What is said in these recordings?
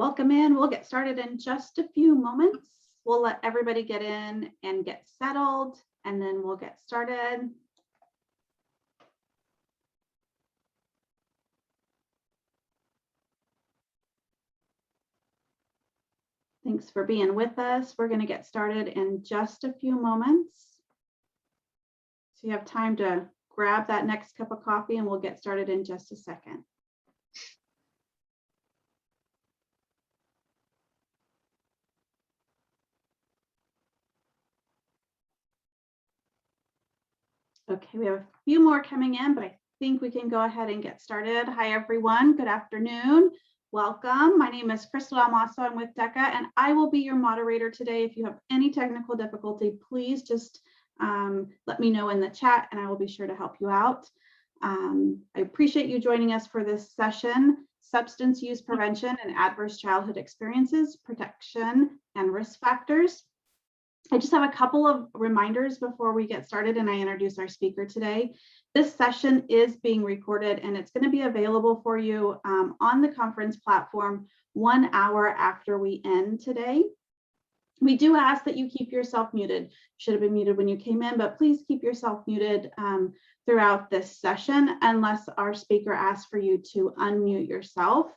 Welcome in. We'll get started in just a few moments. We'll let everybody get in and get settled, and then we'll get started. Thanks for being with us. We're going to get started in just a few moments. So you have time to grab that next cup of coffee, and we'll get started in just a second. Okay, we have a few more coming in, but I think we can go ahead and get started. Hi, everyone. Good afternoon. Welcome. My name is Crystal Almaso. I'm with DECA, and I will be your moderator today. If you have any technical difficulty, please just let me know in the chat, and I will be sure to help you out. I appreciate you joining us for this session, Substance Use Prevention and Adverse Childhood Experiences, Protection and Risk Factors. I just have a couple of reminders before we get started and I introduce our speaker today. This session is being recorded and it's going to be available for you on the conference platform 1 hour after we end today. We do ask that you keep yourself muted. You should have been muted when you came in, but please keep yourself muted throughout this session unless our speaker asks for you to unmute yourself,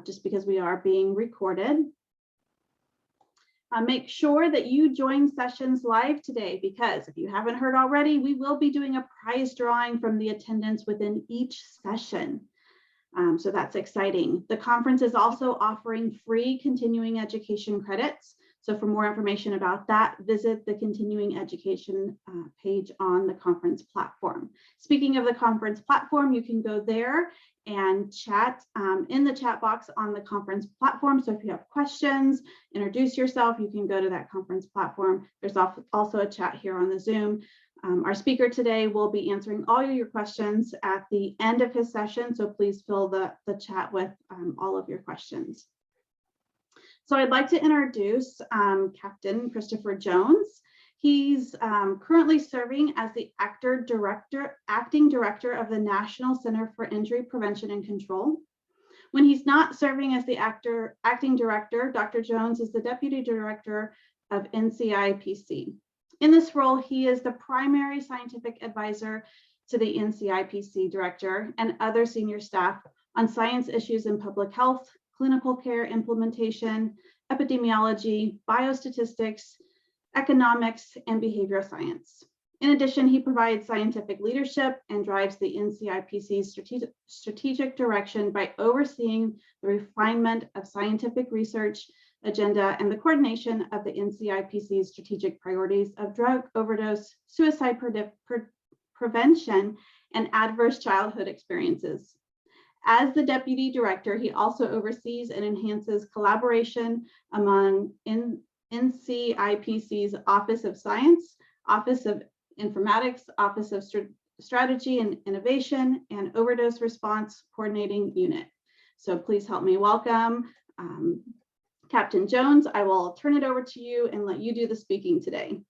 just because we are being recorded. Make sure that you join sessions live today, because if you haven't heard already, we will be doing a prize drawing from the attendance within each session. So that's exciting. The conference is also offering free continuing education credits. So for more information about that, visit the continuing education page on the conference platform. Speaking of the conference platform, you can go there and chat in the chat box on the conference platform. So if you have questions, introduce yourself, you can go to that conference platform. There's also a chat here on the Zoom. Our speaker today will be answering all your questions at the end of his session. So please fill the chat with all of your questions. So I'd like to introduce Captain Christopher Jones. He's currently serving as the acting director of the National Center for Injury Prevention and Control. When he's not serving as the acting director, Dr. Jones is the deputy director of NCIPC. In this role, he is the primary scientific advisor to the NCIPC director and other senior staff on science issues in public health, clinical care implementation, epidemiology, biostatistics, economics, and behavioral science. In addition, he provides scientific leadership and drives the NCIPC's strategic direction by overseeing the refinement of scientific research agenda and the coordination of the NCIPC's strategic priorities of drug overdose, suicide prevention, and adverse childhood experiences. As the deputy director, he also oversees and enhances collaboration among NCIPC's Office of Science, Office of Informatics, Office of Strategy and Innovation, and Overdose Response Coordinating Unit. So please help me welcome Captain Jones. I will turn it over to you and let you do the speaking today.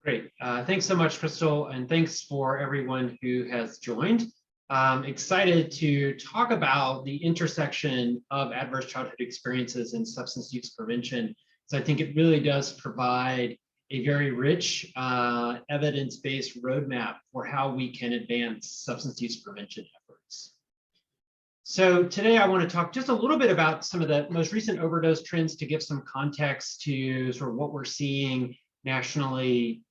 Great. Thanks so much, Crystal, and thanks for everyone who has joined. I'm excited to talk about the intersection of adverse childhood experiences and substance use prevention. So I think it really does provide a very rich evidence-based roadmap for how we can advance substance use prevention efforts. So today I want to talk just a little bit about some of the most recent overdose trends to give some context to sort of what we're seeing nationally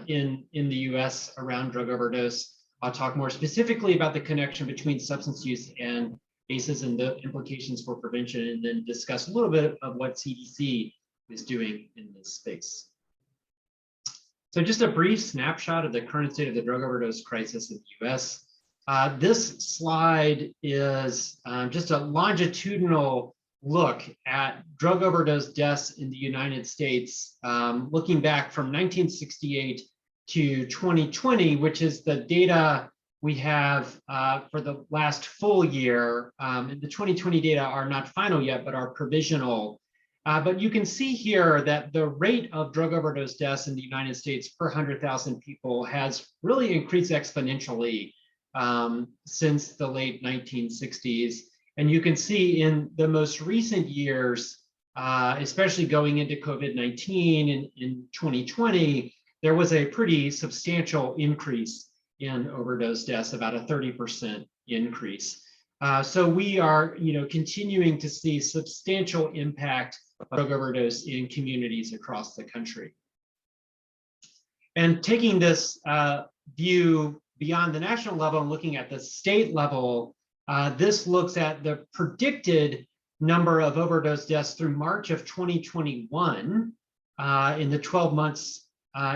in the US around drug overdose. I'll talk more specifically about the connection between substance use and ACEs and the implications for prevention, and then discuss a little bit of what CDC is doing in this space. So just a brief snapshot of the current state of the drug overdose crisis in the US. This slide is just a longitudinal look at drug overdose deaths in the United States, looking back from 1968 to 2020, which is the data we have for the last full year. And the 2020 data are not final yet, but are provisional. But you can see here that the rate of drug overdose deaths in the United States per 100,000 people has really increased exponentially since the late 1960s. And you can see in the most recent years, especially going into COVID-19 in 2020, there was a pretty substantial increase in overdose deaths, about a 30% increase. So we are, continuing to see substantial impact of drug overdose in communities across the country. And taking this view beyond the national level and looking at the state level, this looks at the predicted number of overdose deaths through March of 2021 in the 12 months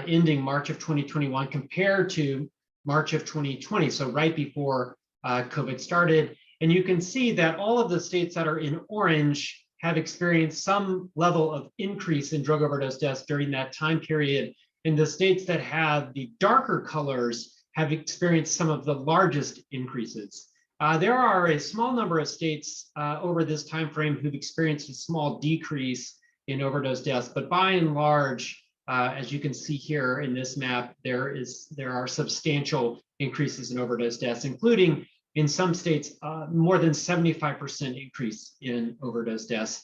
ending March of 2021 compared to March of 2020, so right before COVID started. And you can see that all of the states that are in orange have experienced some level of increase in drug overdose deaths during that time period. And the states that have the darker colors have experienced some of the largest increases. There are a small number of states over this time frame who've experienced a small decrease in overdose deaths, but by and large, as you can see here in this map, there are substantial increases in overdose deaths, including in some states, more than 75% increase in overdose deaths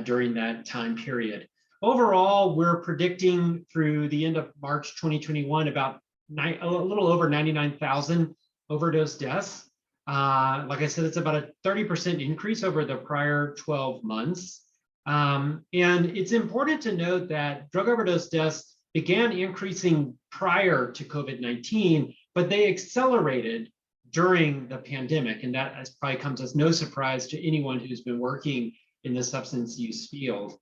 during that time period. Overall, we're predicting through the end of March 2021 about a little over 99,000 overdose deaths. Like I said, it's about a 30% increase over the prior 12 months. And it's important to note that drug overdose deaths began increasing prior to COVID-19, but they accelerated during the pandemic. And that probably comes as no surprise to anyone who's been working in the substance use field.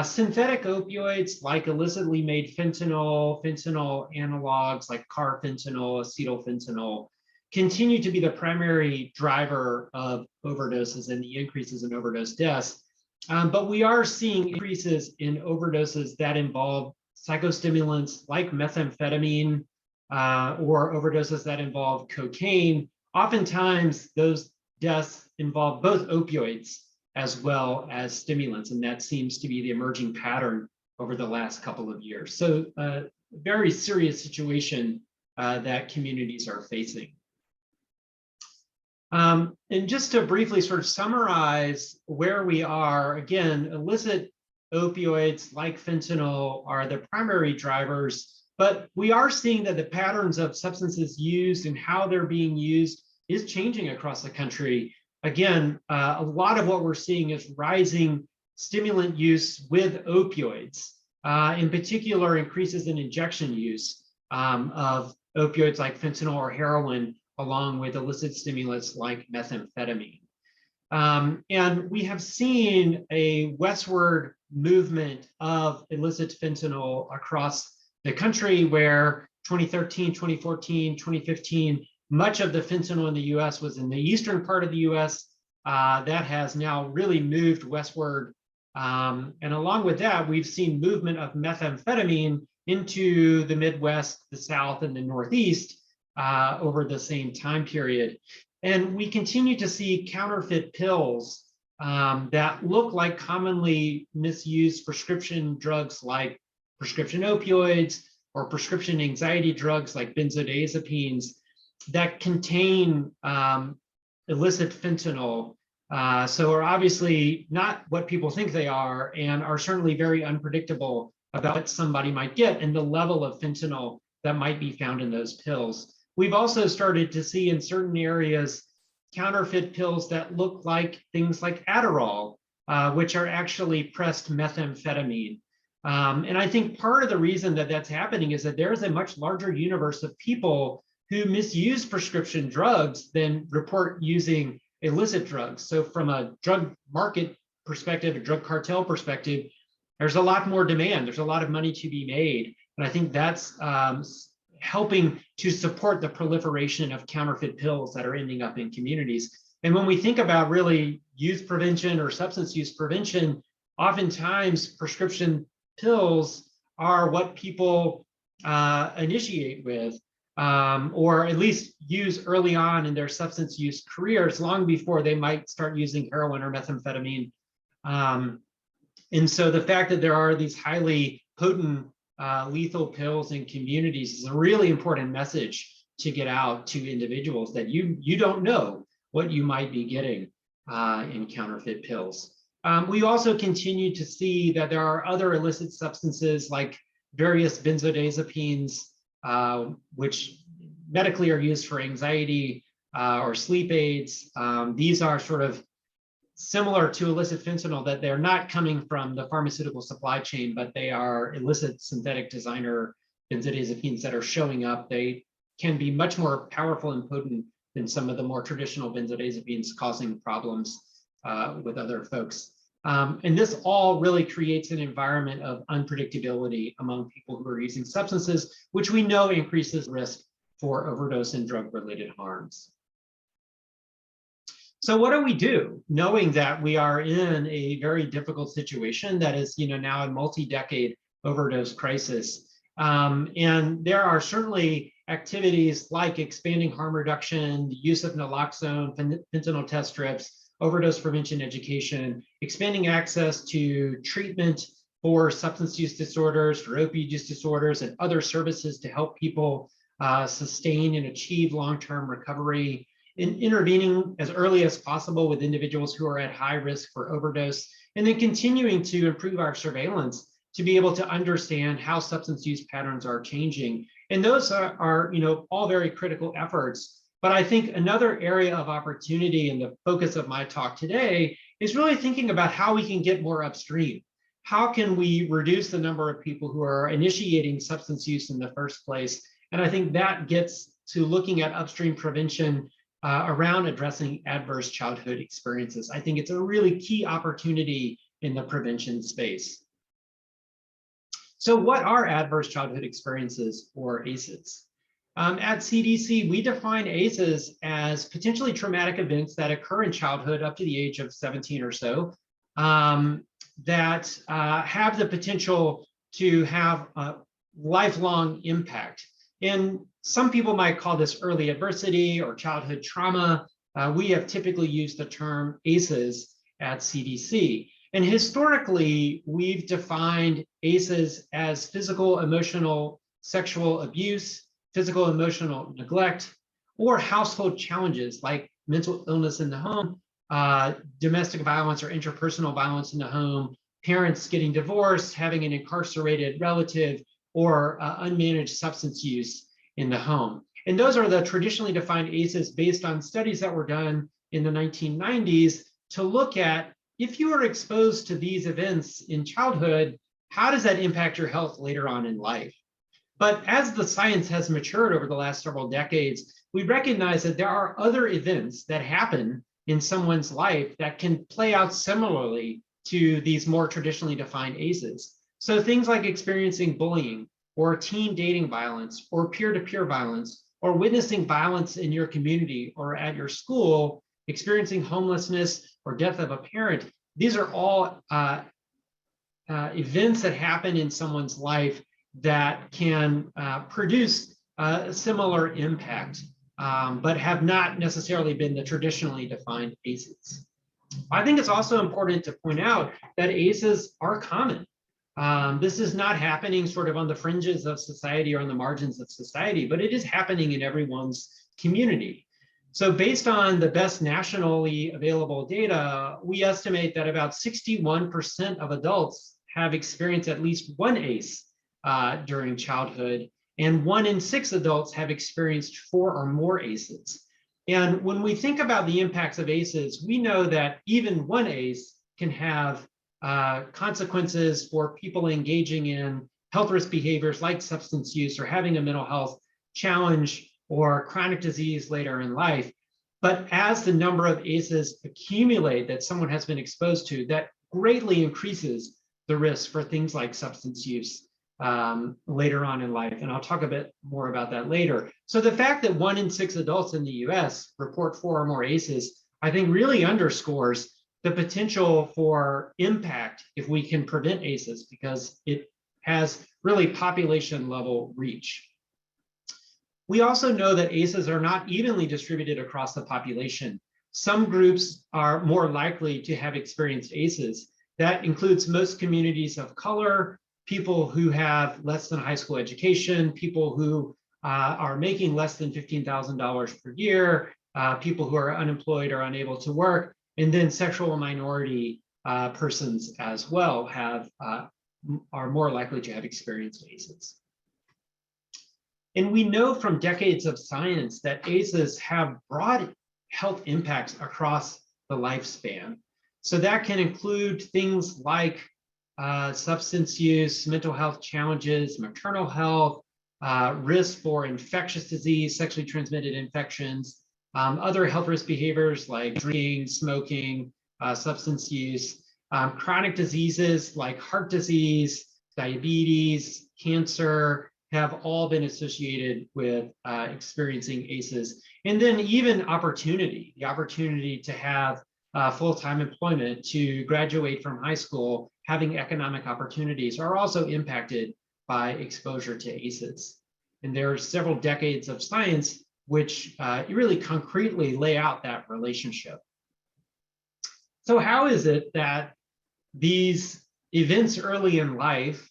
Synthetic opioids like illicitly made fentanyl, fentanyl analogs like carfentanil, acetylfentanyl, continue to be the primary driver of overdoses and the increases in overdose deaths. But we are seeing increases in overdoses that involve psychostimulants like methamphetamine or overdoses that involve cocaine. Oftentimes, those deaths involve both opioids as well as stimulants, and that seems to be the emerging pattern over the last couple of years. So a very serious situation that communities are facing. And just to briefly sort of summarize where we are, again, illicit opioids like fentanyl are the primary drivers, but we are seeing that the patterns of substances used and how they're being used is changing across the country. Again, a lot of what we're seeing is rising stimulant use with opioids, in particular increases in injection use of opioids like fentanyl or heroin, along with illicit stimulants like methamphetamine. And we have seen a westward movement of illicit fentanyl across the country where 2013, 2014, 2015, much of the fentanyl in the US was in the eastern part of the US. That has now really moved westward. And along with that, we've seen movement of methamphetamine into the Midwest, the South, and the Northeast over the same time period. And we continue to see counterfeit pills that look like commonly misused prescription drugs like prescription opioids or prescription anxiety drugs like benzodiazepines that contain illicit fentanyl. So are obviously not what people think they are and are certainly very unpredictable about what somebody might get and the level of fentanyl that might be found in those pills. We've also started to see in certain areas counterfeit pills that look like things like Adderall, which are actually pressed methamphetamine. And I think part of the reason that that's happening is that there's a much larger universe of people who misuse prescription drugs than report using illicit drugs. So from a drug market perspective, a drug cartel perspective, there's a lot more demand. There's a lot of money to be made. And I think that's helping to support the proliferation of counterfeit pills that are ending up in communities. And when we think about really youth prevention or substance use prevention, oftentimes prescription pills are what people initiate with, or at least use early on in their substance use careers, long before they might start using heroin or methamphetamine. And so the fact that there are these highly potent lethal pills in communities is a really important message to get out to individuals that you don't know what you might be getting. in counterfeit pills. We also continue to see that there are other illicit substances like various benzodiazepines, which medically are used for anxiety or sleep aids. These are sort of similar to illicit fentanyl, that they're not coming from the pharmaceutical supply chain, but they are illicit synthetic designer benzodiazepines that are showing up. They can be much more powerful and potent than some of the more traditional benzodiazepines, causing problems with other folks. And this all really creates an environment of unpredictability among people who are using substances, which we know increases risk for overdose and drug-related harms. So what do we do, knowing that we are in a very difficult situation that is, now a multi-decade overdose crisis? And there are certainly activities like expanding harm reduction, the use of naloxone, fentanyl test strips, overdose prevention education, expanding access to treatment for substance use disorders, for opioid use disorders, and other services to help people sustain and achieve long-term recovery, in intervening as early as possible with individuals who are at high risk for overdose, and then continuing to improve our surveillance to be able to understand how substance use patterns are changing. And those are all very critical efforts. But I think another area of opportunity, and the focus of my talk today, is really thinking about how we can get more upstream. How can we reduce the number of people who are initiating substance use in the first place? And I think that gets to looking at upstream prevention around addressing adverse childhood experiences. I think it's a really key opportunity in the prevention space. So what are adverse childhood experiences, or ACEs? At CDC, we define ACEs as potentially traumatic events that occur in childhood up to the age of 17 or so, that have the potential to have a lifelong impact. And some people might call this early adversity or childhood trauma. We have typically used the term ACEs at CDC. And historically, we've defined ACEs as physical, emotional, sexual abuse, physical, emotional neglect, or household challenges like mental illness in the home, domestic violence or interpersonal violence in the home, parents getting divorced, having an incarcerated relative, or unmanaged substance use in the home. And those are the traditionally defined ACEs based on studies that were done in the 1990s to look at, if you are exposed to these events in childhood, how does that impact your health later on in life? But as the science has matured over the last several decades, we recognize that there are other events that happen in someone's life that can play out similarly to these more traditionally defined ACEs. So things like experiencing bullying, or teen dating violence, or peer-to-peer violence, or witnessing violence in your community or at your school, experiencing homelessness or death of a parent. These are all events that happen in someone's life that can produce a similar impact, but have not necessarily been the traditionally defined ACEs. I think it's also important to point out that ACEs are common. This is not happening sort of on the fringes of society or on the margins of society, but it is happening in everyone's community. So based on the best nationally available data, we estimate that about 61% of adults have experienced at least one ACE during childhood, and 1 in 6 adults have experienced 4 or more ACEs. And when we think about the impacts of ACEs, we know that even one ACE can have consequences for people engaging in health risk behaviors like substance use or having a mental health challenge or chronic disease later in life. But as the number of ACEs accumulate that someone has been exposed to, that greatly increases the risk for things like substance use later on in life. And I'll talk a bit more about that later. So the fact that 1 in 6 adults in the US report 4 or more ACEs, I think really underscores the potential for impact if we can prevent ACEs, because it has really population level reach. We also know that ACEs are not evenly distributed across the population. Some groups are more likely to have experienced ACEs. That includes most communities of color, people who have less than high school education, people who are making less than $15,000 per year, people who are unemployed or unable to work. And then sexual minority persons as well are more likely to have experienced ACEs. And we know from decades of science that ACEs have broad health impacts across the lifespan. So that can include things like substance use, mental health challenges, maternal health, risk for infectious disease, sexually transmitted infections, other health risk behaviors like drinking, smoking, substance use, chronic diseases like heart disease, diabetes, cancer have all been associated with experiencing ACEs. And then even opportunity, the opportunity to have full-time employment, to graduate from high school, having economic opportunities are also impacted by exposure to ACEs. And there are several decades of science which really concretely lay out that relationship. So how is it that these events early in life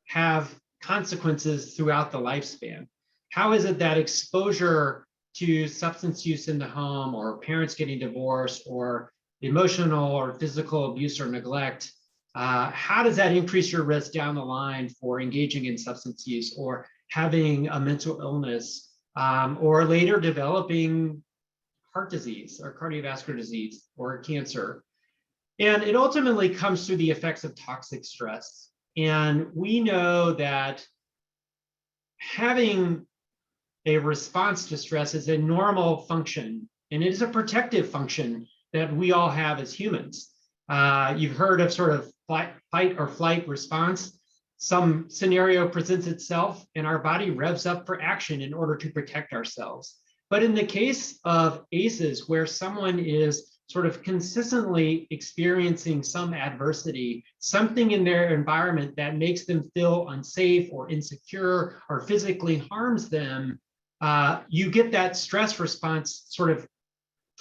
have consequences throughout the lifespan? How is it that exposure to substance use in the home, or parents getting divorced, or emotional or physical abuse or neglect, how does that increase your risk down the line for engaging in substance use, or having a mental illness, or later developing heart disease or cardiovascular disease or cancer? And it ultimately comes through the effects of toxic stress. And we know that having a response to stress is a normal function, and it is a protective function that we all have as humans. You've heard of sort of fight or flight response. Some scenario presents itself and our body revs up for action in order to protect ourselves. But in the case of ACEs, where someone is sort of consistently experiencing some adversity, something in their environment that makes them feel unsafe or insecure or physically harms them, you get that stress response sort of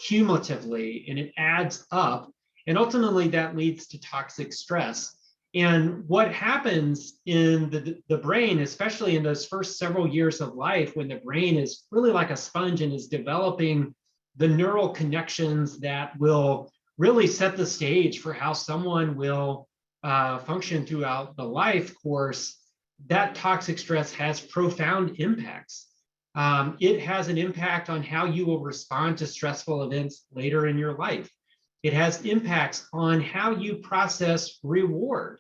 cumulatively, and it adds up. And ultimately that leads to toxic stress. And what happens in the brain, especially in those first several years of life, when the brain is really like a sponge and is developing the neural connections that will really set the stage for how someone will function throughout the life course, that toxic stress has profound impacts. It has an impact on how you will respond to stressful events later in your life. It has impacts on how you process reward,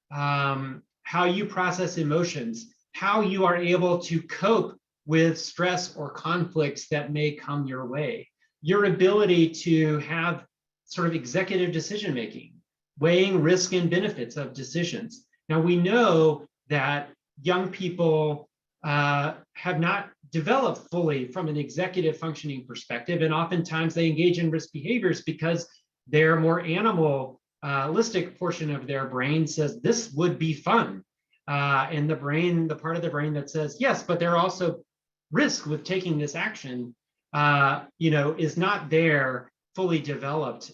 how you process emotions, how you are able to cope with stress or conflicts that may come your way, your ability to have sort of executive decision making, weighing risk and benefits of decisions. Now, we know that young people have not developed fully from an executive functioning perspective, and oftentimes they engage in risk behaviors because their more animalistic portion of their brain says this would be fun, and the part of the brain that says yes, but there are also risk with taking this action, is not there fully developed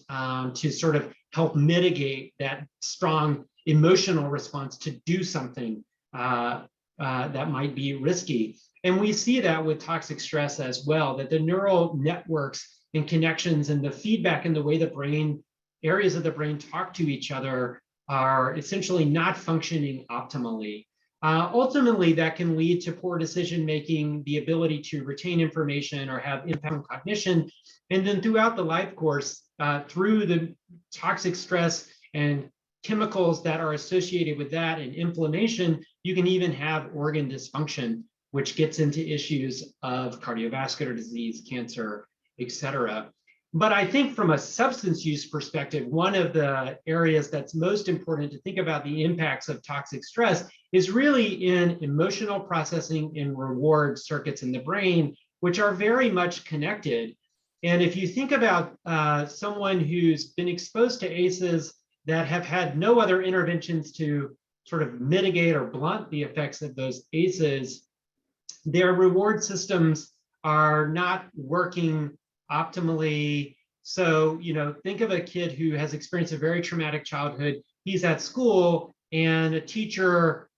to sort of help mitigate that strong emotional response to do something that might be risky. And we see that with toxic stress as well, that the neural networks and connections and the feedback and the way the areas of the brain talk to each other are essentially not functioning optimally. Ultimately, that can lead to poor decision-making, the ability to retain information or have impact on cognition. And then throughout the life course, through the toxic stress and chemicals that are associated with that and inflammation, you can even have organ dysfunction, which gets into issues of cardiovascular disease, cancer, et cetera. But I think from a substance use perspective, one of the areas that's most important to think about the impacts of toxic stress is really in emotional processing and reward circuits in the brain, which are very much connected. And if you think about someone who's been exposed to ACEs that have had no other interventions to sort of mitigate or blunt the effects of those ACEs, their reward systems are not working optimally. So, think of a kid who has experienced a very traumatic childhood. He's at school and a teacher,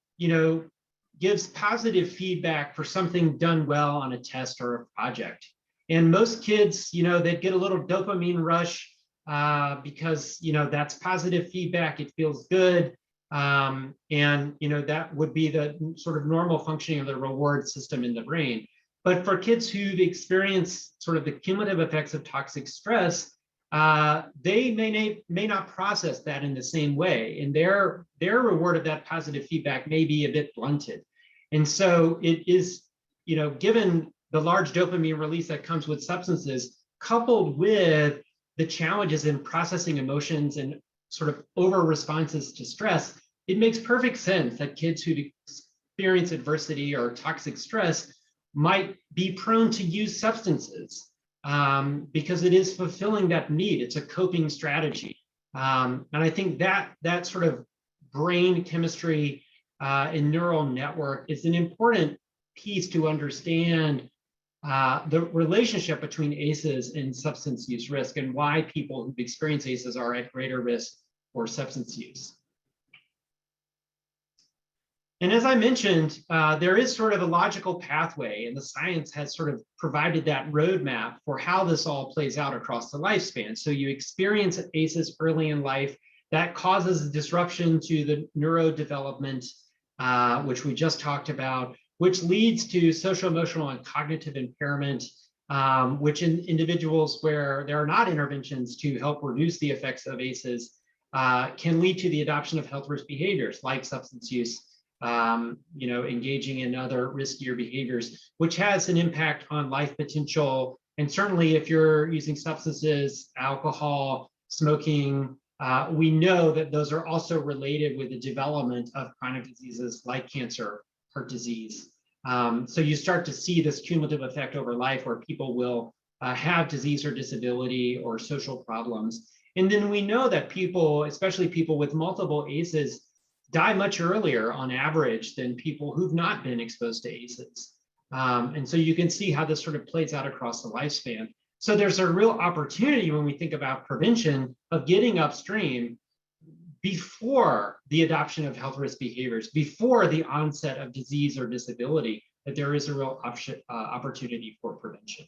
gives positive feedback for something done well on a test or a project. And most kids, they get a little dopamine rush because that's positive feedback. It feels good. And that would be the sort of normal functioning of the reward system in the brain. But for kids who've experienced sort of the cumulative effects of toxic stress, they may not process that in the same way, and their reward of that positive feedback may be a bit blunted. And so it is, given the large dopamine release that comes with substances, coupled with the challenges in processing emotions and sort of over responses to stress, it makes perfect sense that kids who experience adversity or toxic stress might be prone to use substances because it is fulfilling that need. It's a coping strategy. And I think that sort of brain chemistry and neural network is an important piece to understand the relationship between ACEs and substance use risk, and why people who've experienced ACEs are at greater risk for substance use. And as I mentioned, there is sort of a logical pathway, and the science has sort of provided that roadmap for how this all plays out across the lifespan. So you experience ACEs early in life, that causes disruption to the neurodevelopment, which we just talked about, which leads to social, emotional, and cognitive impairment, which in individuals where there are not interventions to help reduce the effects of ACEs can lead to the adoption of health risk behaviors like substance use, engaging in other riskier behaviors, which has an impact on life potential. And certainly if you're using substances, alcohol, smoking, we know that those are also related with the development of chronic diseases like cancer, heart disease. So you start to see this cumulative effect over life where people will have disease or disability or social problems. And then we know that people, especially people with multiple ACEs, die much earlier on average than people who've not been exposed to ACEs. And so you can see how this sort of plays out across the lifespan. So there's a real opportunity when we think about prevention of getting upstream before the adoption of health risk behaviors, before the onset of disease or disability, that there is a real opportunity for prevention.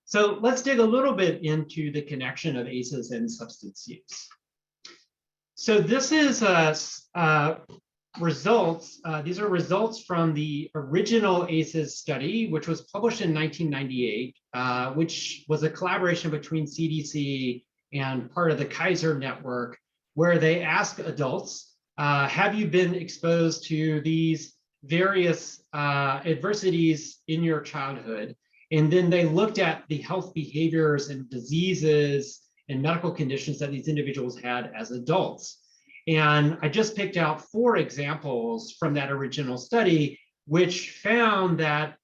So let's dig a little bit into the connection of ACEs and substance use. So this is results. These are results from the original ACEs study, which was published in 1998, which was a collaboration between CDC and part of the Kaiser network, where they asked adults, have you been exposed to these various adversities in your childhood? And then they looked at the health behaviors and diseases and medical conditions that these individuals had as adults. And I just picked out 4 examples from that original study, which found that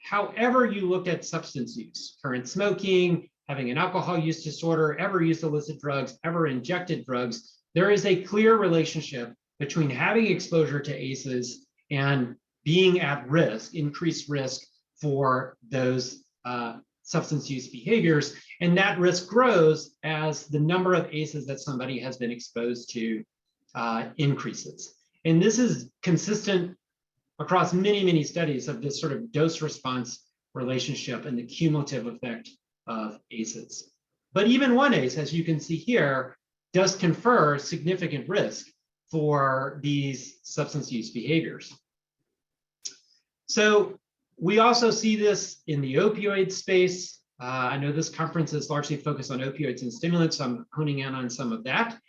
however you looked at substance use, current smoking, having an alcohol use disorder, ever used illicit drugs, ever injected drugs, there is a clear relationship between having exposure to ACEs and being at risk, increased risk for those substance use behaviors. And that risk grows as the number of ACEs that somebody has been exposed to increases. And this is consistent across many, many studies of this sort of dose response relationship and the cumulative effect of ACEs. But even one ACE, as you can see here, does confer significant risk for these substance use behaviors. So we also see this in the opioid space. I know this conference is largely focused on opioids and stimulants, so I'm honing in on some of that.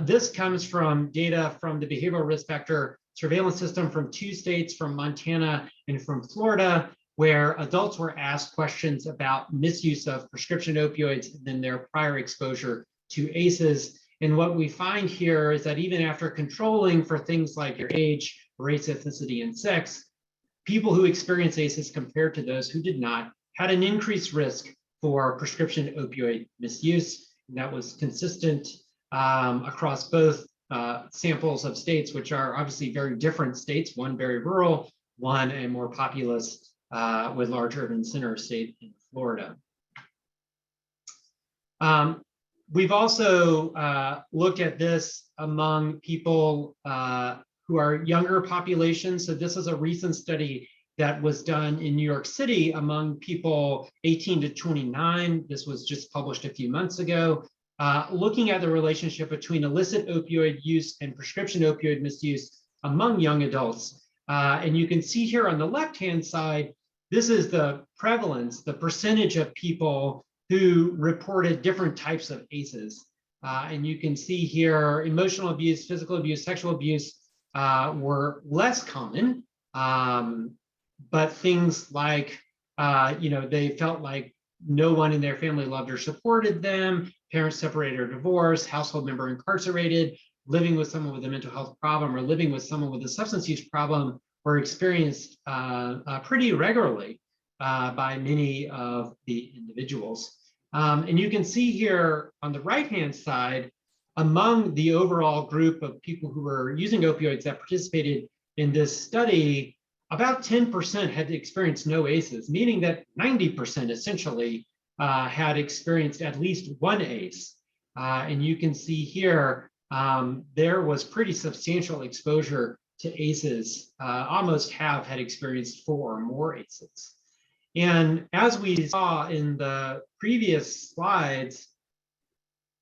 This comes from data from the behavioral risk factor surveillance system from 2 states, from Montana and from Florida, where adults were asked questions about misuse of prescription opioids and then their prior exposure to ACEs. And what we find here is that even after controlling for things like your age, race, ethnicity, and sex, people who experience ACEs compared to those who did not had an increased risk for prescription opioid misuse. And that was consistent across both samples of states, which are obviously very different states, one very rural, one a more populous with large urban center state in Florida. We've also looked at this among people who are younger populations. So this is a recent study that was done in New York City among people 18 to 29. This was just published a few months ago, looking at the relationship between illicit opioid use and prescription opioid misuse among young adults. And you can see here on the left-hand side, this is the prevalence, the percentage of people who reported different types of ACEs. And you can see here, emotional abuse, physical abuse, sexual abuse were less common. But things like, they felt like no one in their family loved or supported them, parents separated or divorced, household member incarcerated, living with someone with a mental health problem or living with someone with a substance use problem were experienced pretty regularly by many of the individuals. And you can see here on the right-hand side, among the overall group of people who were using opioids that participated in this study, about 10% had experienced no ACEs, meaning that 90% essentially had experienced at least one ACE. And you can see here, there was pretty substantial exposure to ACEs. Almost half had experienced 4 or more ACEs. And as we saw in the previous slides,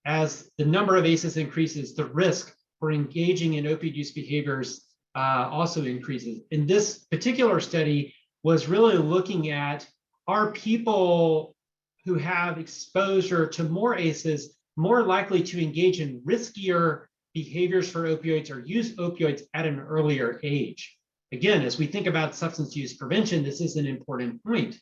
as the number of ACEs increases, the risk for engaging in opioid use behaviors also increases. And this particular study was really looking at, are people who have exposure to more ACEs more likely to engage in riskier behaviors for opioids or use opioids at an earlier age? Again, as we think about substance use prevention, this is an important point.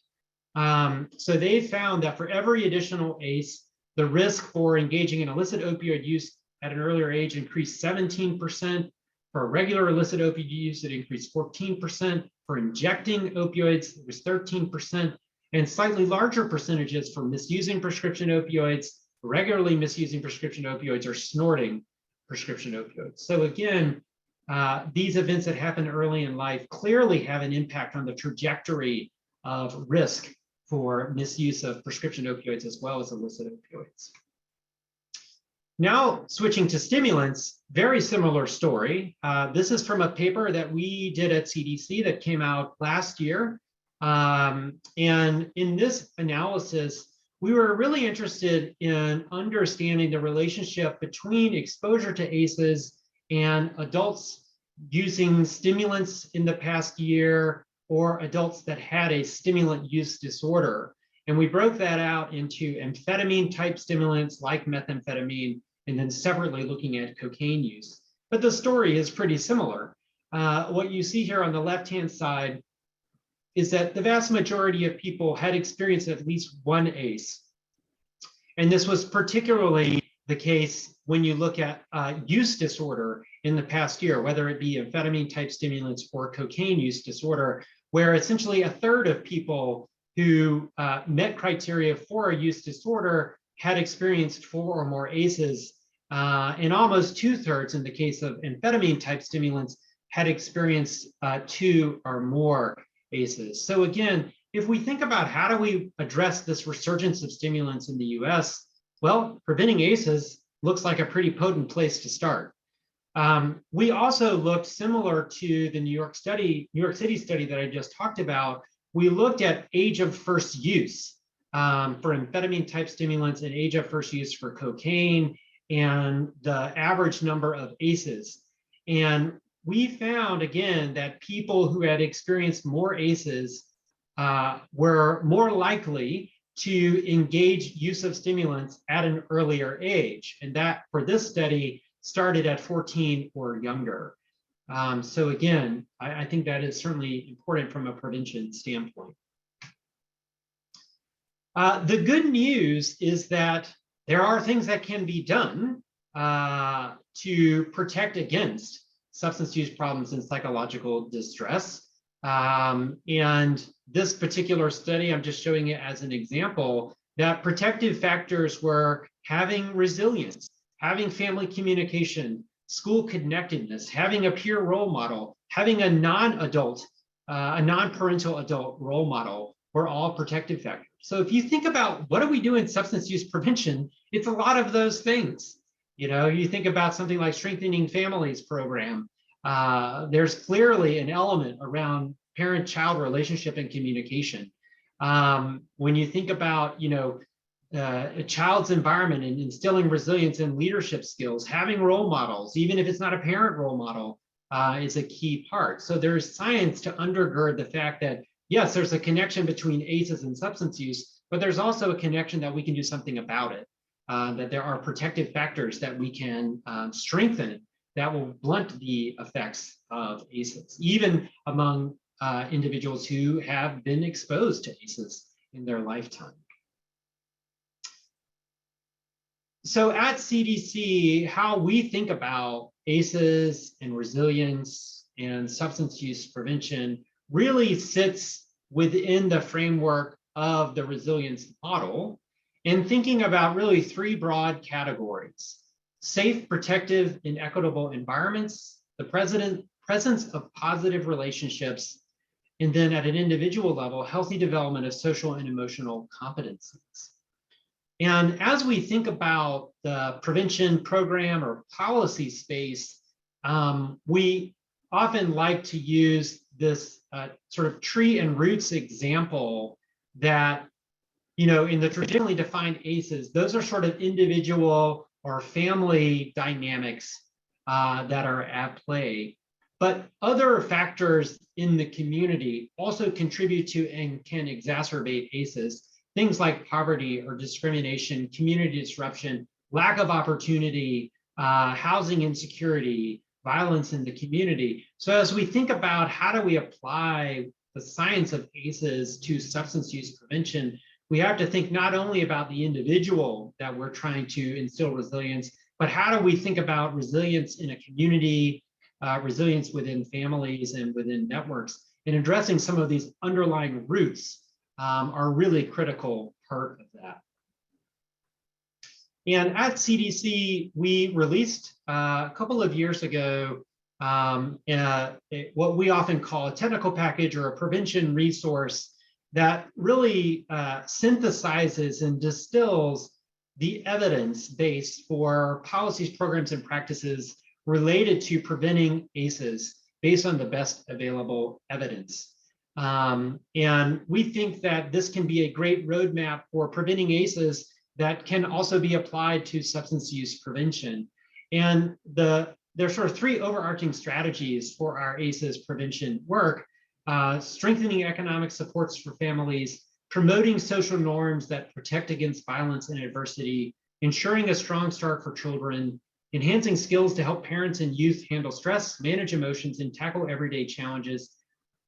So they found that for every additional ACE, the risk for engaging in illicit opioid use at an earlier age increased 17%. For regular illicit opioid use, it increased 14%. For injecting opioids, it was 13%, and slightly larger percentages for misusing prescription opioids, regularly misusing prescription opioids, or snorting prescription opioids. So again, these events that happen early in life clearly have an impact on the trajectory of risk for misuse of prescription opioids as well as illicit opioids. Now, switching to stimulants, very similar story. This is from a paper that we did at CDC that came out last year. And in this analysis, we were really interested in understanding the relationship between exposure to ACEs and adults using stimulants in the past year or adults that had a stimulant use disorder. And we broke that out into amphetamine type stimulants like methamphetamine, and then separately looking at cocaine use. But the story is pretty similar. What you see here on the left-hand side is that the vast majority of people had experienced at least one ACE. And this was particularly the case when you look at use disorder in the past year, whether it be amphetamine type stimulants or cocaine use disorder, where essentially a third of people who met criteria for a use disorder had experienced 4 or more ACEs, and almost 2/3 in the case of amphetamine type stimulants had experienced 2 or more ACEs. So again, if we think about how do we address this resurgence of stimulants in the US, well, preventing ACEs looks like a pretty potent place to start. We also looked, similar to the New York City study that I just talked about, we looked at age of first use for amphetamine type stimulants and age of first use for cocaine and the average number of ACEs. And we found, again, that people who had experienced more ACEs were more likely to engage use of stimulants at an earlier age. And that, for this study, started at 14 or younger. So again, I think that is certainly important from a prevention standpoint. The good news is that there are things that can be done to protect against substance use problems and psychological distress. And this particular study, I'm just showing it as an example, that protective factors were having resilience, having family communication, school connectedness, having a peer role model, having a non-adult, a non-parental adult role model were all protective factors. So if you think about what do we do in substance use prevention, it's a lot of those things. You know, you think about something like Strengthening Families program. There's clearly an element around parent-child relationship and communication. When you think about, a child's environment and instilling resilience and leadership skills, having role models, even if it's not a parent role model, is a key part. So there's science to undergird the fact that, yes, there's a connection between ACEs and substance use, but there's also a connection that we can do something about it, that there are protective factors that we can strengthen that will blunt the effects of ACEs, even among individuals who have been exposed to ACEs in their lifetime. So at CDC, how we think about ACEs and resilience and substance use prevention really sits within the framework of the resilience model, and thinking about really three broad categories: safe, protective, and equitable environments, the presence of positive relationships, and then at an individual level, healthy development of social and emotional competencies. And as we think about the prevention program or policy space, we often like to use this sort of tree and roots example that, in the traditionally defined ACEs, those are sort of individual or family dynamics that are at play. But other factors in the community also contribute to and can exacerbate ACEs. Things like poverty or discrimination, community disruption, lack of opportunity, housing insecurity, violence in the community. So as we think about how do we apply the science of ACEs to substance use prevention, we have to think not only about the individual that we're trying to instill resilience, but how do we think about resilience in a community, resilience within families and within networks, and addressing some of these underlying roots are a really critical part of that. And at CDC, we released a couple of years ago what we often call a technical package or a prevention resource that really synthesizes and distills the evidence base for policies, programs, and practices related to preventing ACEs based on the best available evidence. And we think that this can be a great roadmap for preventing ACEs that can also be applied to substance use prevention. And there's sort of three overarching strategies for our ACEs prevention work: strengthening economic supports for families, promoting social norms that protect against violence and adversity, ensuring a strong start for children, enhancing skills to help parents and youth handle stress, manage emotions, and tackle everyday challenges,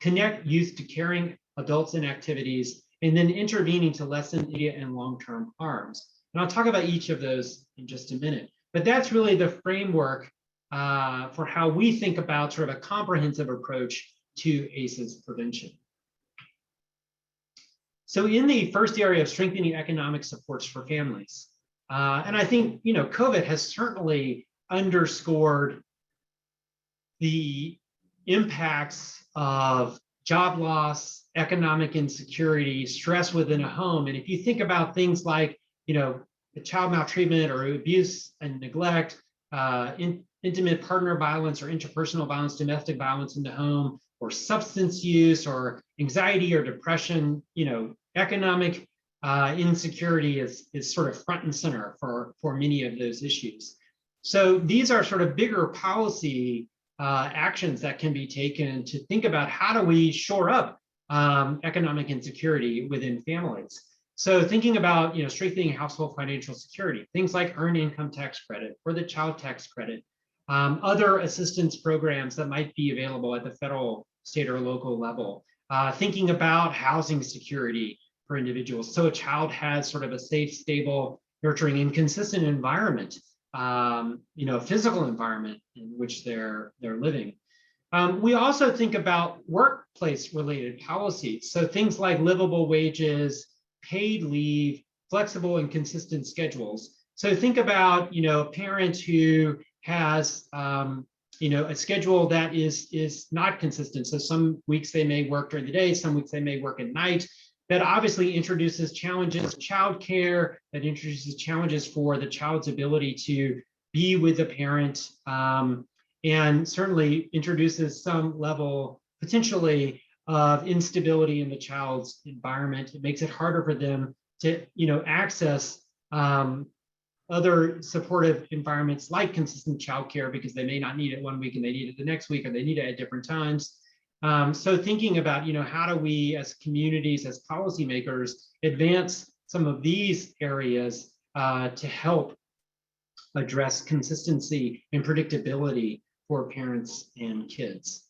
connect youth to caring adults and activities, and then intervening to lessen immediate and long-term harms. And I'll talk about each of those in just a minute. But that's really the framework for how we think about sort of a comprehensive approach to ACEs prevention. So in the first area of strengthening economic supports for families, and I think, COVID has certainly underscored the impacts of job loss, economic insecurity, stress within a home. And if you think about things like, the child maltreatment or abuse and neglect, intimate partner violence or interpersonal violence, domestic violence in the home, or substance use or anxiety or depression, economic insecurity is sort of front and center for many of those issues. So these are sort of bigger policy actions that can be taken to think about how do we shore up economic insecurity within families. So thinking about strengthening household financial security, things like earned income tax credit or the child tax credit, other assistance programs that might be available at the federal, state, or local level, thinking about housing security for individuals, so a child has sort of a safe, stable, nurturing, and consistent environment, physical environment in which they're living. We also think about workplace-related policies, so things like livable wages, paid leave, flexible and consistent schedules. So think about a parent who has a schedule that is not consistent. So some weeks they may work during the day, some weeks they may work at night. That obviously introduces challenges, childcare, that introduces challenges for the child's ability to be with the parent, and certainly introduces some level, potentially, of instability in the child's environment. It makes it harder for them to, access other supportive environments like consistent childcare, because they may not need it one week and they need it the next week, or they need it at different times. So thinking about, how do we as communities, as policymakers, advance some of these areas to help address consistency and predictability for parents and kids.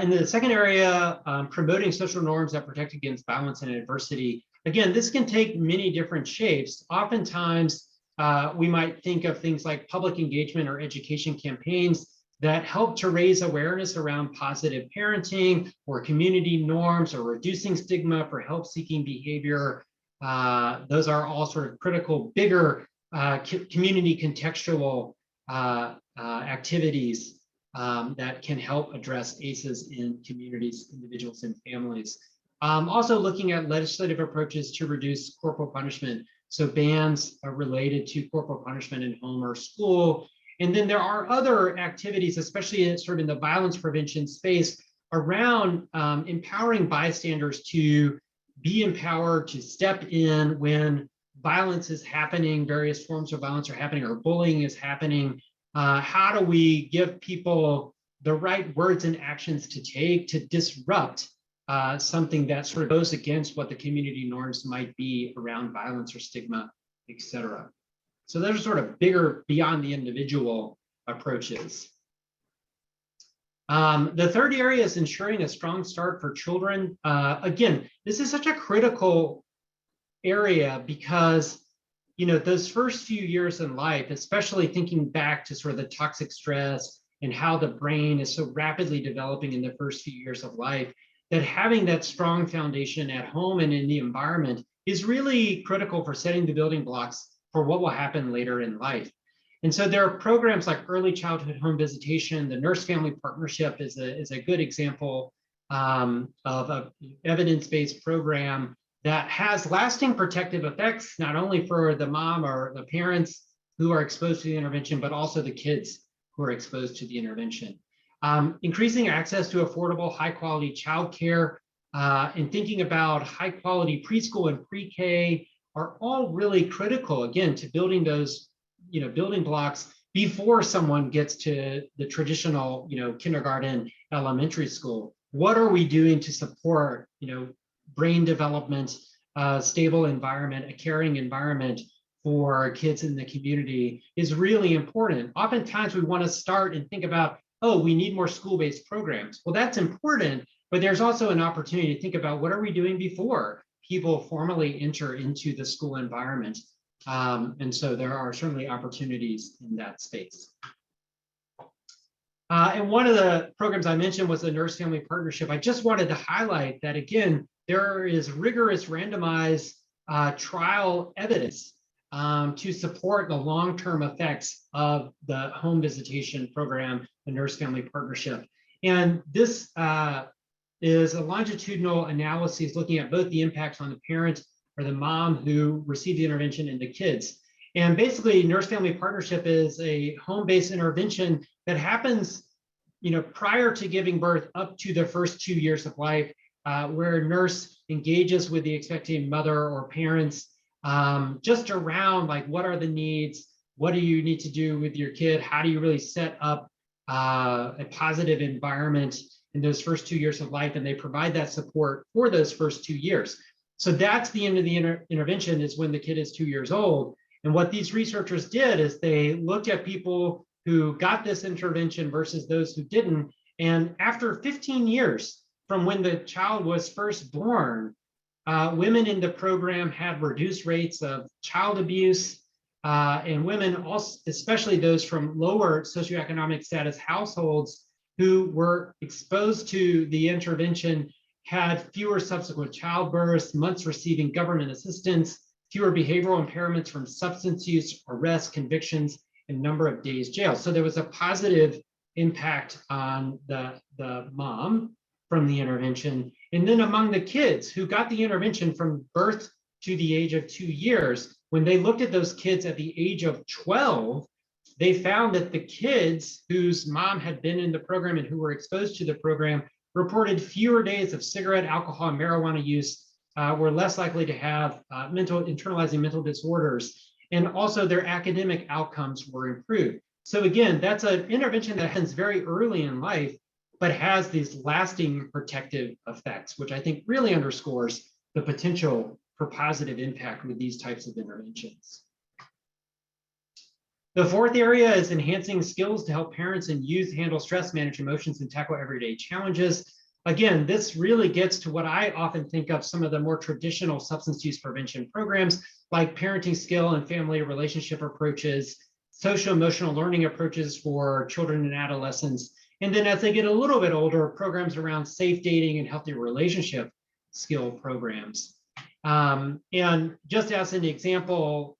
In the second area, promoting social norms that protect against violence and adversity. Again, this can take many different shapes. Oftentimes, we might think of things like public engagement or education campaigns that help to raise awareness around positive parenting or community norms or reducing stigma for help-seeking behavior. Those are all sort of critical, bigger community contextual activities that can help address ACEs in communities, individuals, and families. Also looking at legislative approaches to reduce corporal punishment. So bans are related to corporal punishment in home or school. And then there are other activities, especially in the violence prevention space, around empowering bystanders to be empowered to step in when violence is happening, various forms of violence are happening, or bullying is happening. How do we give people the right words and actions to take to disrupt something that sort of goes against what the community norms might be around violence or stigma, et cetera. So those are sort of bigger, beyond the individual approaches. The third area is ensuring a strong start for children. Again, this is such a critical area because, those first few years in life, especially thinking back to sort of the toxic stress and how the brain is so rapidly developing in the first few years of life, that having that strong foundation at home and in the environment is really critical for setting the building blocks for what will happen later in life. And so there are programs like early childhood home visitation. The nurse-family partnership is a good example of an evidence-based program that has lasting protective effects, not only for the mom or the parents who are exposed to the intervention, but also the kids who are exposed to the intervention. Increasing access to affordable, high-quality childcare and thinking about high-quality preschool and pre-K are all really critical, again, to building those, building blocks before someone gets to the traditional, kindergarten, elementary school. What are we doing to support, brain development, stable environment, a caring environment for kids in the community is really important. Oftentimes we want to start and think about, oh, we need more school-based programs. Well, that's important, but there's also an opportunity to think about what are we doing before people formally enter into the school environment. And so there are certainly opportunities in that space. And one of the programs I mentioned was the nurse-family partnership. I just wanted to highlight that, again, there is rigorous randomized trial evidence to support the long-term effects of the home visitation program, the nurse-family partnership. And this is a longitudinal analysis looking at both the impacts on the parent or the mom who received the intervention and the kids. And basically, nurse-family partnership is a home-based intervention that happens, prior to giving birth up to the first 2 years of life, where a nurse engages with the expecting mother or parents just around like, what are the needs? What do you need to do with your kid? How do you really set up a positive environment in those first 2 years of life? And they provide that support for those first 2 years. So that's the end of the intervention, is when the kid is 2 years old. And what these researchers did is they looked at people who got this intervention versus those who didn't. And after 15 years from when the child was first born, women in the program had reduced rates of child abuse, and women, also, especially those from lower socioeconomic status households who were exposed to the intervention, had fewer subsequent childbirths, months receiving government assistance, fewer behavioral impairments from substance use, arrests, convictions, and number of days jail. So there was a positive impact on the mom from the intervention. And then among the kids who got the intervention from birth to the age of 2 years, when they looked at those kids at the age of 12, they found that the kids whose mom had been in the program and who were exposed to the program reported fewer days of cigarette, alcohol, and marijuana use, were less likely to have internalizing mental disorders, and also their academic outcomes were improved. So again, that's an intervention that happens very early in life, but has these lasting protective effects, which I think really underscores the potential for positive impact with these types of interventions. The fourth area is enhancing skills to help parents and youth handle stress, manage emotions, and tackle everyday challenges. Again, this really gets to what I often think of some of the more traditional substance use prevention programs, like parenting skill and family relationship approaches, social emotional learning approaches for children and adolescents. And then as they get a little bit older, programs around safe dating and healthy relationship skill programs. And just as an example,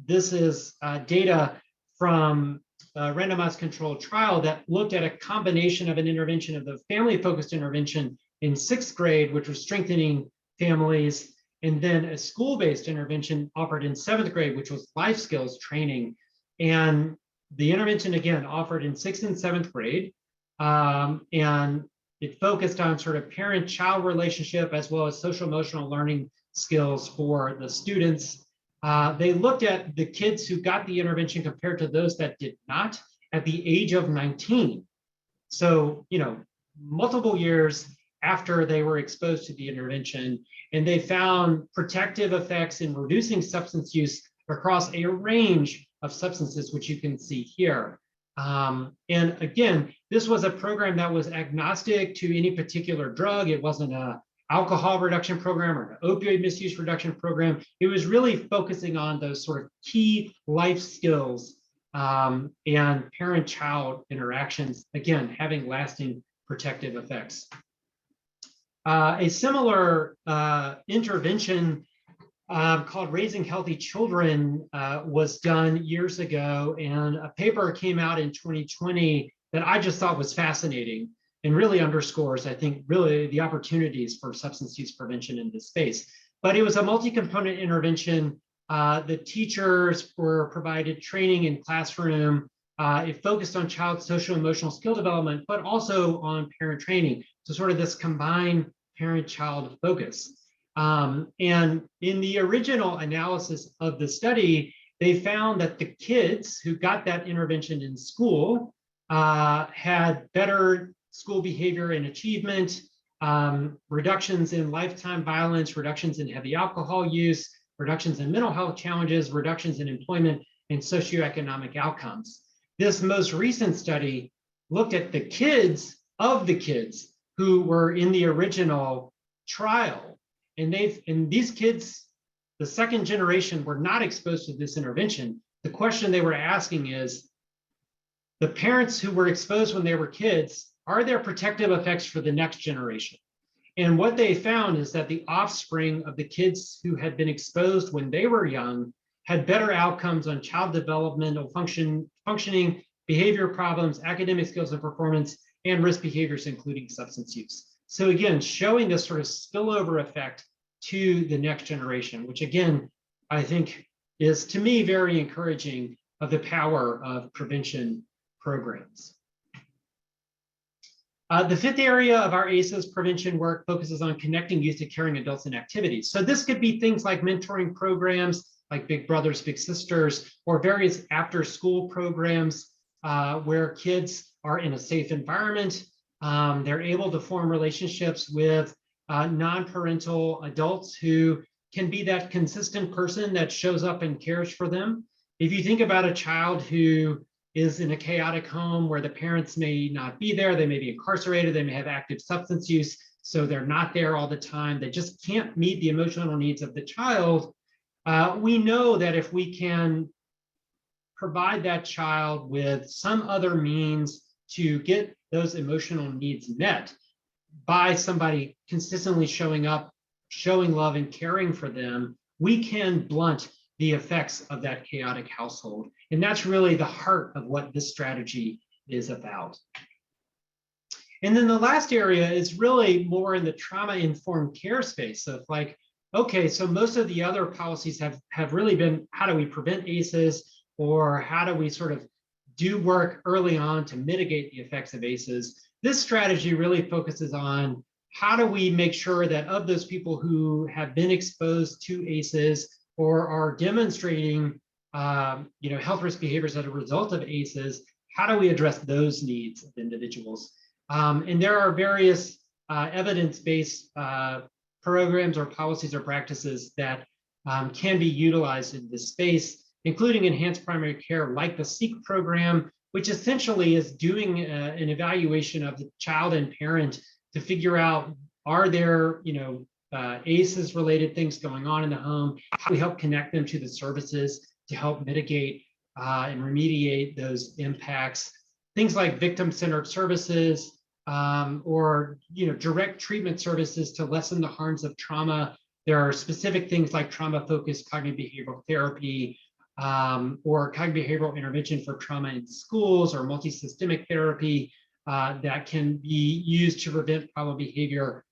this is data from a randomized controlled trial that looked at a combination of an intervention of the family-focused intervention in 6th grade, which was strengthening families, and then a school-based intervention offered in 7th grade, which was life skills training. And the intervention, again, offered in 6th and 7th grade, and it focused on sort of parent-child relationship as well as social emotional learning skills for the students. They looked at the kids who got the intervention compared to those that did not at the age of 19. So, multiple years after they were exposed to the intervention, and they found protective effects in reducing substance use across a range of substances, which you can see here. And again, this was a program that was agnostic to any particular drug. It wasn't an alcohol reduction program or an opioid misuse reduction program. It was really focusing on those sort of key life skills and parent-child interactions, again, having lasting protective effects. A similar intervention called Raising Healthy Children was done years ago, and a paper came out in 2020 that I just thought was fascinating and really underscores, I think, really the opportunities for substance use prevention in this space. But it was a multi-component intervention. The teachers were provided training in classroom. It focused on child social emotional skill development, but also on parent training. So sort of this combined parent-child focus. And in the original analysis of the study, they found that the kids who got that intervention in school had better school behavior and achievement, reductions in lifetime violence, reductions in heavy alcohol use, reductions in mental health challenges, reductions in employment and socioeconomic outcomes. This most recent study looked at the kids who were in the original trial. And these kids, the second generation, were not exposed to this intervention. The question they were asking is, the parents who were exposed when they were kids, are there protective effects for the next generation? And what they found is that the offspring of the kids who had been exposed when they were young had better outcomes on child developmental functioning, behavior problems, academic skills and performance, and risk behaviors, including substance use. So again, showing this sort of spillover effect to the next generation, which again, I think is, to me, very encouraging of the power of prevention programs. The fifth area of our ACEs prevention work focuses on connecting youth to caring adults and activities. So this could be things like mentoring programs, like Big Brothers, Big Sisters, or various after-school programs where kids are in a safe environment. They're able to form relationships with non-parental adults who can be that consistent person that shows up and cares for them. If you think about a child who is in a chaotic home where the parents may not be there, they may be incarcerated, they may have active substance use, so they're not there all the time, they just can't meet the emotional needs of the child. We know that if we can provide that child with some other means to get those emotional needs met by somebody consistently showing up, showing love and caring for them, we can blunt the effects of that chaotic household. And that's really the heart of what this strategy is about. And then the last area is really more in the trauma-informed care space. So it's like, okay, so most of the other policies have really been, how do we prevent ACEs, or how do we sort of do work early on to mitigate the effects of ACEs? This strategy really focuses on how do we make sure that of those people who have been exposed to ACEs or are demonstrating health risk behaviors as a result of ACEs, how do we address those needs of individuals? And there are various evidence-based programs or policies or practices that can be utilized in this space, including enhanced primary care like the SEEK program, which essentially is doing an evaluation of the child and parent to figure out, are there ACEs related things going on in the home? How do we help connect them to the services to help mitigate and remediate those impacts? Things like victim-centered services or direct treatment services to lessen the harms of trauma. There are specific things like trauma-focused cognitive behavioral therapy or cognitive behavioral intervention for trauma in schools or multisystemic therapy that can be used to prevent problem behavior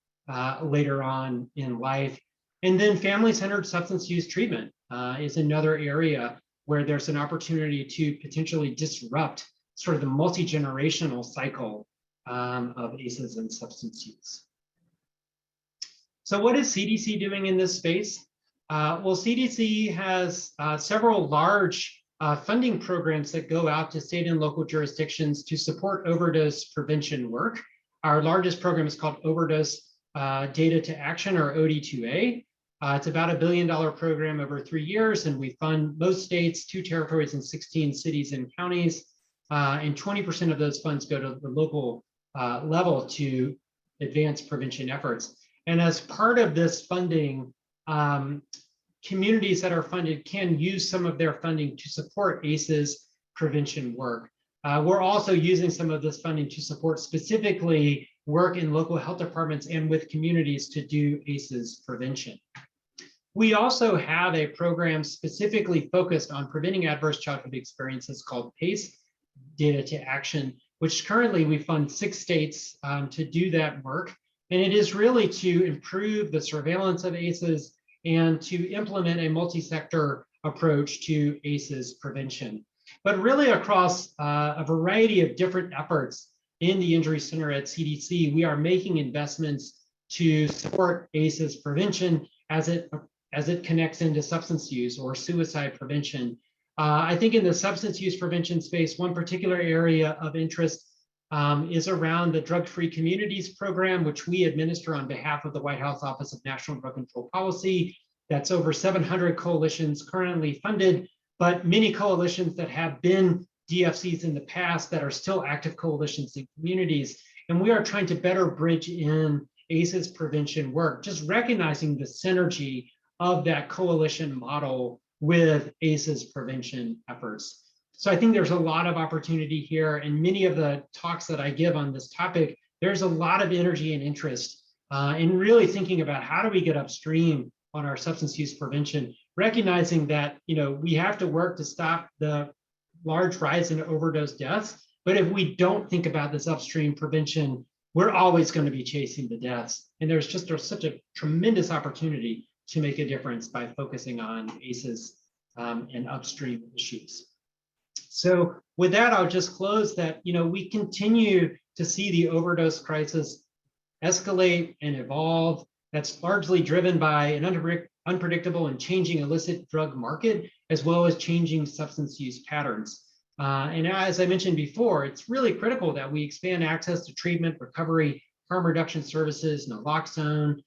later on in life. And then family-centered substance use treatment is another area where there's an opportunity to potentially disrupt sort of the multi-generational cycle of ACEs and substance use. So what is CDC doing in this space? Well, CDC has several large funding programs that go out to state and local jurisdictions to support overdose prevention work. Our largest program is called Overdose Data to Action, or OD2A. It's about $1 billion program over 3 years, and we fund most states, 2 territories, and 16 cities and counties. And 20% of those funds go to the local level to advance prevention efforts. And as part of this funding, communities that are funded can use some of their funding to support ACEs prevention work. We're also using some of this funding to support specifically work in local health departments and with communities to do ACEs prevention. We also have a program specifically focused on preventing adverse childhood experiences called PACE, Data to Action, which currently we fund 6 states to do that work. And it is really to improve the surveillance of ACEs and to implement a multi-sector approach to ACEs prevention. But really across a variety of different efforts in the Injury Center at CDC, we are making investments to support ACEs prevention as it connects into substance use or suicide prevention. I think in the substance use prevention space, one particular area of interest is around the Drug-Free Communities program, which we administer on behalf of the White House Office of National Drug Control Policy. That's over 700 coalitions currently funded, but many coalitions that have been DFCs in the past that are still active coalitions in communities. And we are trying to better bridge in ACEs prevention work, just recognizing the synergy of that coalition model with ACEs prevention efforts. So I think there's a lot of opportunity here, and many of the talks that I give on this topic, there's a lot of energy and interest in really thinking about how do we get upstream on our substance use prevention, recognizing that we have to work to stop the large rise in overdose deaths. But if we don't think about this upstream prevention, we're always going to be chasing the deaths. And there's such a tremendous opportunity to make a difference by focusing on ACEs and upstream issues. So with that, I'll just close that, we continue to see the overdose crisis escalate and evolve. That's largely driven by an unpredictable and changing illicit drug market, as well as changing substance use patterns. And as I mentioned before, it's really critical that we expand access to treatment, recovery, harm reduction services, naloxone.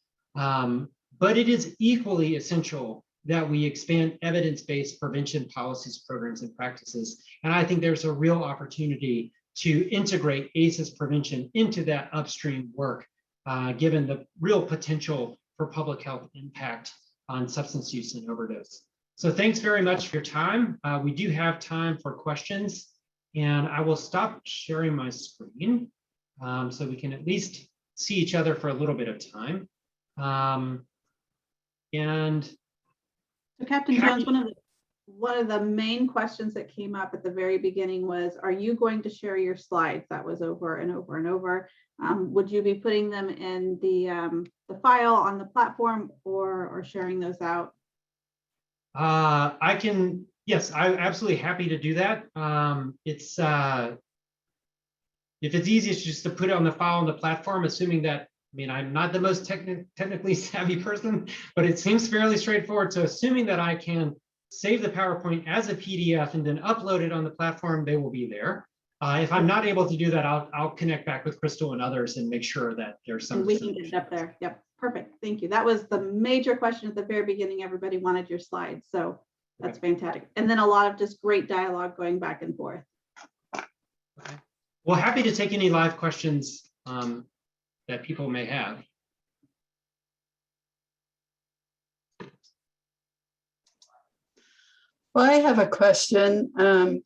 But it is equally essential that we expand evidence-based prevention policies, programs, and practices. And I think there's a real opportunity to integrate ACEs prevention into that upstream work, given the real potential for public health impact on substance use and overdose. So thanks very much for your time. We do have time for questions, and I will stop sharing my screen so we can at least see each other for a little bit of time. So Captain Jones, one of the main questions that came up at the very beginning was, are you going to share your slides? That was over and over and over. Would you be putting them in the file on the platform or sharing those out? I can, yes, I'm absolutely happy to do that. if it's easiest just to put it on the file on the platform, assuming that, I mean, I'm not the most technically savvy person, but it seems fairly straightforward. So assuming that I can save the PowerPoint as a PDF and then upload it on the platform, they will be there. If I'm not able to do that, I'll connect back with Crystal and others and make sure that there's some. And we can get it up there. Yep, perfect. Thank you. That was the major question at the very beginning. Everybody wanted your slides, so that's fantastic. And then a lot of just great dialogue going back and forth. Okay. Well, happy to take any live questions that people may have. Well, I have a question.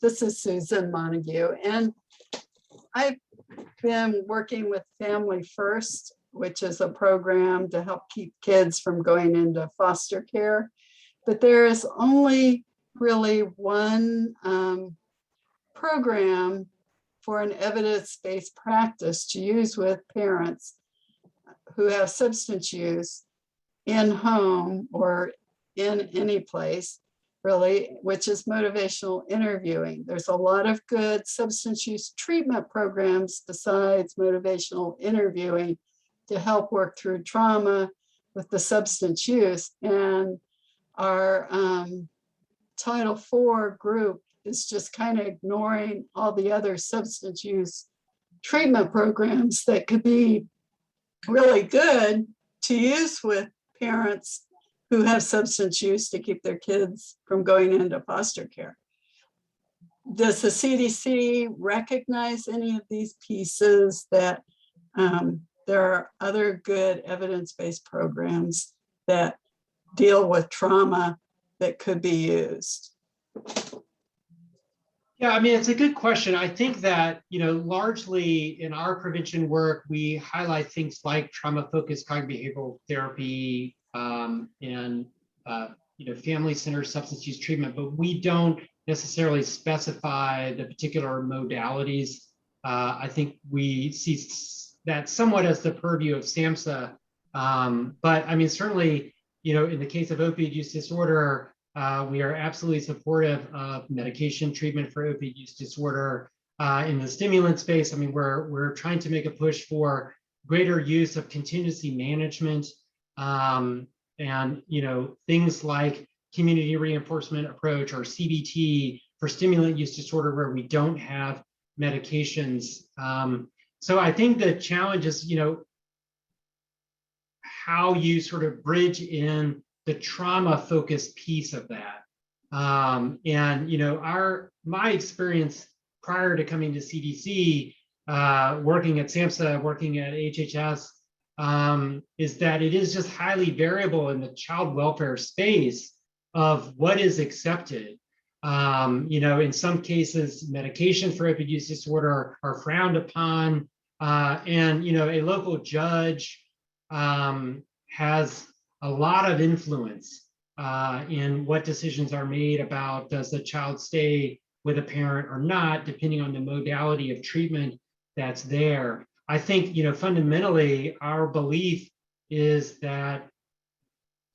This is Susan Montague, and I've been working with Family First, which is a program to help keep kids from going into foster care. But there is only really one program for an evidence-based practice to use with parents who have substance use in home or in any place, really, which is motivational interviewing. There's a lot of good substance use treatment programs besides motivational interviewing to help work through trauma with the substance use. And our Title IV group is just kind of ignoring all the other substance use treatment programs that could be really good to use with parents who have substance use to keep their kids from going into foster care. Does the CDC recognize any of these pieces, that there are other good evidence-based programs that deal with trauma that could be used? Yeah, I mean, it's a good question. I think that, largely in our prevention work, we highlight things like trauma-focused cognitive behavioral therapy and, family-centered substance use treatment, but we don't necessarily specify the particular modalities. I think we see that somewhat as the purview of SAMHSA. But I mean, certainly, in the case of opioid use disorder, we are absolutely supportive of medication treatment for opioid use disorder. In the stimulant space, I mean, we're trying to make a push for greater use of contingency management and things like community reinforcement approach or CBT for stimulant use disorder where we don't have medications. So I think the challenge is, how you sort of bridge in the trauma-focused piece of that. My experience prior to coming to CDC, working at SAMHSA, working at HHS, is that it is just highly variable in the child welfare space of what is accepted. In some cases, medications for opioid use disorder are frowned upon, and a local judge has a lot of influence in what decisions are made about does the child stay with a parent or not, depending on the modality of treatment that's there. I think, fundamentally, our belief is that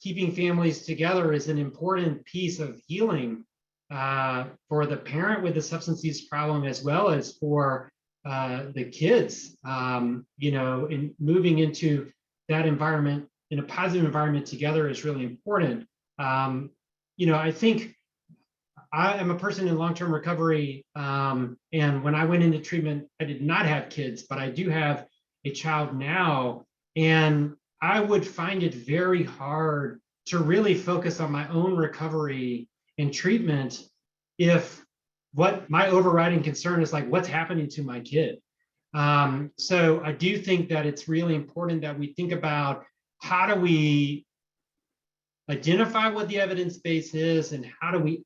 keeping families together is an important piece of healing for the parent with the substance use problem, as well as for the kids, in moving into that environment in a positive environment together is really important. I think I am a person in long-term recovery, and when I went into treatment, I did not have kids, but I do have a child now, and I would find it very hard to really focus on my own recovery and treatment if what my overriding concern is like, what's happening to my kid? So I do think that it's really important that we think about how do we identify what the evidence base is, and how do we,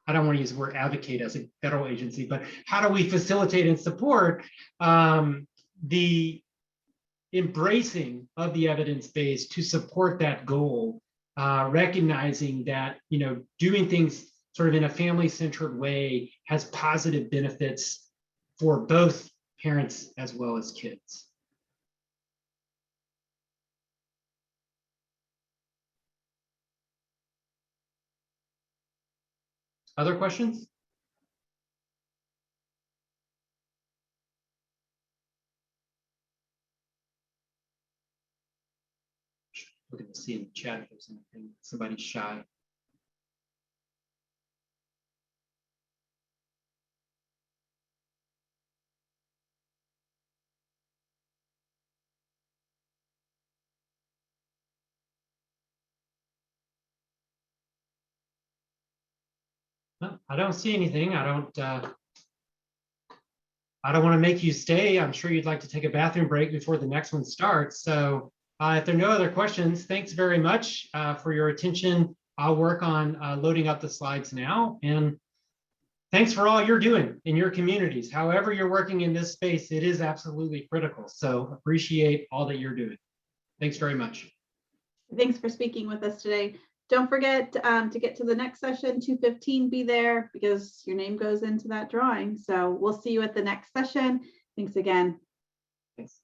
I don't want to use the word advocate as a federal agency, but how do we facilitate and support the embracing of the evidence base to support that goal, recognizing that, doing things sort of in a family-centered way has positive benefits for both parents as well as kids. Other questions? Let's see in the chat if there's anything. Somebody's shy. No, I don't see anything. I don't want to make you stay. I'm sure you'd like to take a bathroom break before the next one starts. So if there are no other questions, thanks very much for your attention. I'll work on loading up the slides now. And thanks for all you're doing in your communities. However you're working in this space, it is absolutely critical. So appreciate all that you're doing. Thanks very much. Thanks for speaking with us today. Don't forget to get to the next session, 2:15, be there because your name goes into that drawing. So we'll see you at the next session. Thanks again. Thanks.